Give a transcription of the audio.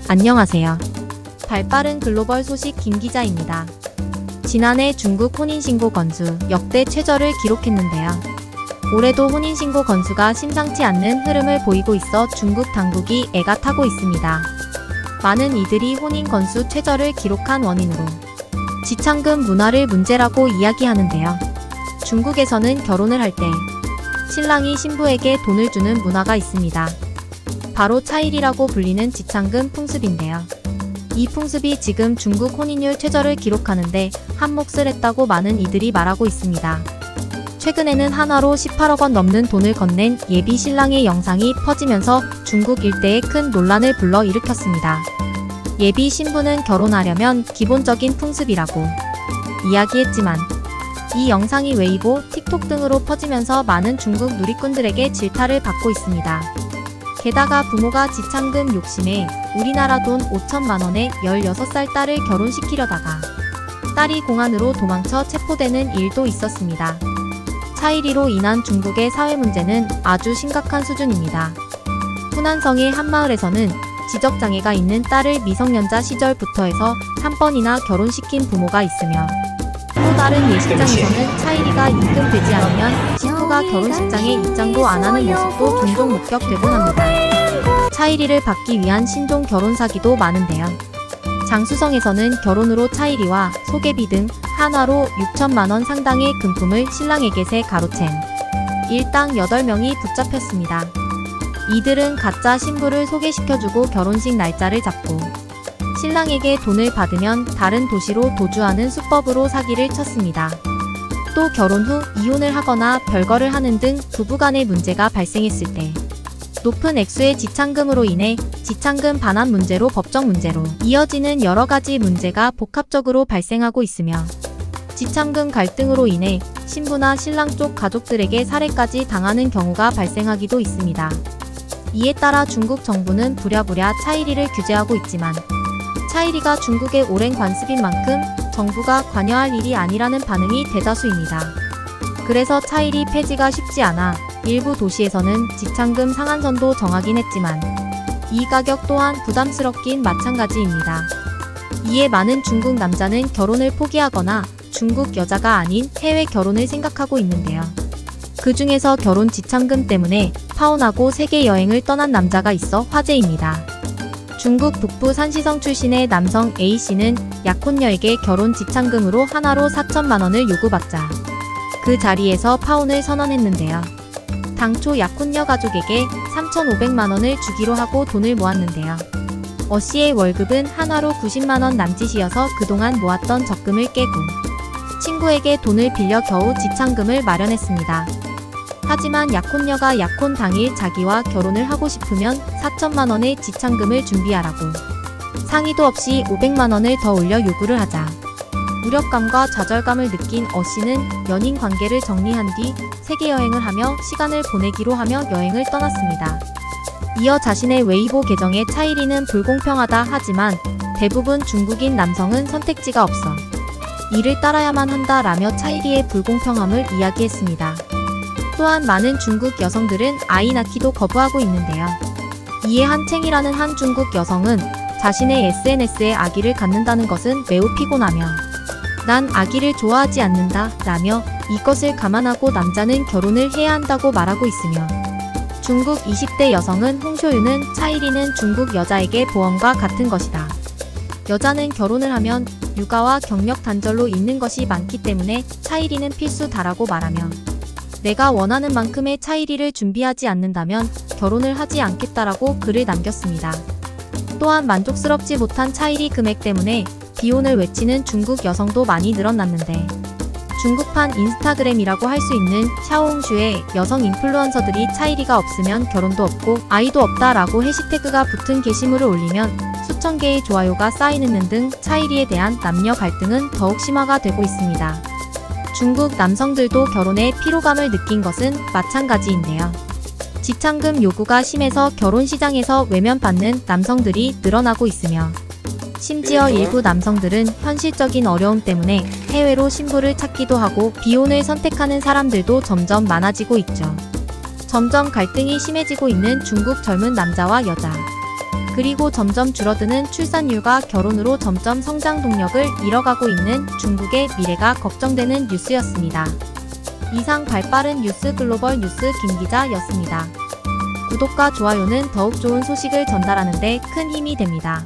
안녕하세요. 발빠른 글로벌 소식 김 기자입니다. 지난해 중국 혼인신고 건수 역대 최저를 기록했는데요. 올해도 혼인신고 건수가 심상치 않는 흐름을 보이고 있어 중국 당국이 애가 타고 있습니다. 많은 이들이 혼인 건수 최저를 기록한 원인으로 지창금 문화를 문제라고 이야기하는데요. 중국에서는 결혼을 할 때 신랑이 신부에게 돈을 주는 문화가 있습니다. 바로 차일이라고 불리는 지창금 풍습인데요. 이 풍습이 지금 중국 혼인율 최저를 기록하는데 한몫을 했다고 많은 이들이 말하고 있습니다. 최근에는 한화로 18억 원 넘는 돈을 건넨 예비 신랑의 영상이 퍼지면서 중국 일대에 큰 논란을 불러일으켰습니다. 예비 신부는 결혼하려면 기본적인 풍습이라고 이야기했지만 이 영상이 웨이보, 틱톡 등으로 퍼지면서 많은 중국 누리꾼들에게 질타를 받고 있습니다. 게다가 부모가 지창금 욕심에 우리나라 돈 5천만 원에 16살 딸을 결혼시키려다가 딸이 공안으로 도망쳐 체포되는 일도 있었습니다. 차일이로 인한 중국의 사회 문제는 아주 심각한 수준입니다. 후난성의 한 마을에서는 지적장애가 있는 딸을 미성년자 시절부터 해서 3번이나 결혼시킨 부모가 있으며 또 다른 예식장에서는 차일이가 입금되지 않으면 신부가 결혼식장에 입장도 안 하는 모습도 종종 목격되곤 합니다. 차일이를 받기 위한 신종 결혼 사기도 많은데요. 장수성에서는 결혼으로 차일이와 소개비 등 한화로 6천만 원 상당의 금품을 신랑에게 세 가로챈 일당 8명이 붙잡혔습니다. 이들은 가짜 신부를 소개시켜주고 결혼식 날짜를 잡고 신랑에게 돈을 받으면 다른 도시로 도주하는 수법으로 사기를 쳤습니다. 또 결혼 후 이혼을 하거나 별거를 하는 등 부부간의 문제가 발생했을 때 높은 액수의 지창금으로 인해 지창금 반환 문제로 법적 문제로 이어지는 여러 가지 문제가 복합적으로 발생하고 있으며 지창금 갈등으로 인해 신부나 신랑 쪽 가족들에게 살해까지 당하는 경우가 발생하기도 있습니다. 이에 따라 중국 정부는 부랴부랴 차일이를 규제하고 있지만 차일이가 중국의 오랜 관습인 만큼 정부가 관여할 일이 아니라는 반응이 대다수입니다. 그래서 차일이 폐지가 쉽지 않아 일부 도시에서는 지창금 상한선도 정하긴 했지만 이 가격 또한 부담스럽긴 마찬가지입니다. 이에 많은 중국 남자는 결혼을 포기하거나 중국 여자가 아닌 해외 결혼을 생각하고 있는데요. 그 중에서 결혼 지창금 때문에 파혼하고 세계 여행을 떠난 남자가 있어 화제입니다. 중국 북부 산시성 출신의 남성 A씨는 약혼녀에게 결혼 지창금으로 한화로 4천만 원을 요구받자 그 자리에서 파혼을 선언했는데요. 당초 약혼녀 가족에게 3,500만 원을 주기로 하고 돈을 모았는데요. O'씨의 월급은 한화로 90만 원 남짓이어서 그동안 모았던 적금을 깨고 친구에게 돈을 빌려 겨우 지창금을 마련했습니다. 하지만 약혼녀가 약혼 당일 자기와 결혼을 하고 싶으면 4천만 원의 지창금을 준비하라고 상의도 없이 500만 원을 더 올려 요구를 하자 무력감과 좌절감을 느낀 O'씨는 연인 관계를 정리한 뒤 세계 여행을 하며 시간을 보내기로 하며 여행을 떠났습니다. 이어 자신의 웨이보 계정에 차일이는 불공평하다 하지만 대부분 중국인 남성은 선택지가 없어 이를 따라야만 한다라며 차일이의 불공평함을 이야기했습니다. 또한 많은 중국 여성들은 아이 낳기도 거부하고 있는데요. 이에 한챙이라는 한 중국 여성은 자신의 SNS에 아기를 갖는다는 것은 매우 피곤하며 난 아기를 좋아하지 않는다 라며 이것을 감안하고 남자는 결혼을 해야 한다고 말하고 있으며 중국 20대 여성은 홍쇼유는 차일이는 중국 여자에게 보험과 같은 것이다. 여자는 결혼을 하면 육아와 경력 단절로 있는 것이 많기 때문에 차일이는 필수다라고 말하며 내가 원하는 만큼의 차일이를 준비하지 않는다면 결혼을 하지 않겠다라고 글을 남겼습니다. 또한 만족스럽지 못한 차일이 금액 때문에 비혼을 외치는 중국 여성도 많이 늘어났는데 중국판 인스타그램이라고 할 수 있는 샤오홍슈의 여성 인플루언서들이 차일이가 없으면 결혼도 없고 아이도 없다라고 해시태그가 붙은 게시물을 올리면 수천 개의 좋아요가 쌓이는 등 차일이에 대한 남녀 갈등은 더욱 심화가 되고 있습니다. 중국 남성들도 결혼에 피로감을 느낀 것은 마찬가지인데요. 지창금 요구가 심해서 결혼 시장에서 외면받는 남성들이 늘어나고 있으며 심지어 일부 남성들은 현실적인 어려움 때문에 해외로 신부를 찾기도 하고 비혼을 선택하는 사람들도 점점 많아지고 있죠. 점점 갈등이 심해지고 있는 중국 젊은 남자와 여자. 그리고 점점 줄어드는 출산율과 결혼으로 점점 성장 동력을 잃어가고 있는 중국의 미래가 걱정되는 뉴스였습니다. 이상 발빠른 뉴스 글로벌 뉴스 김 기자였습니다. 구독과 좋아요는 더욱 좋은 소식을 전달하는 데 큰 힘이 됩니다.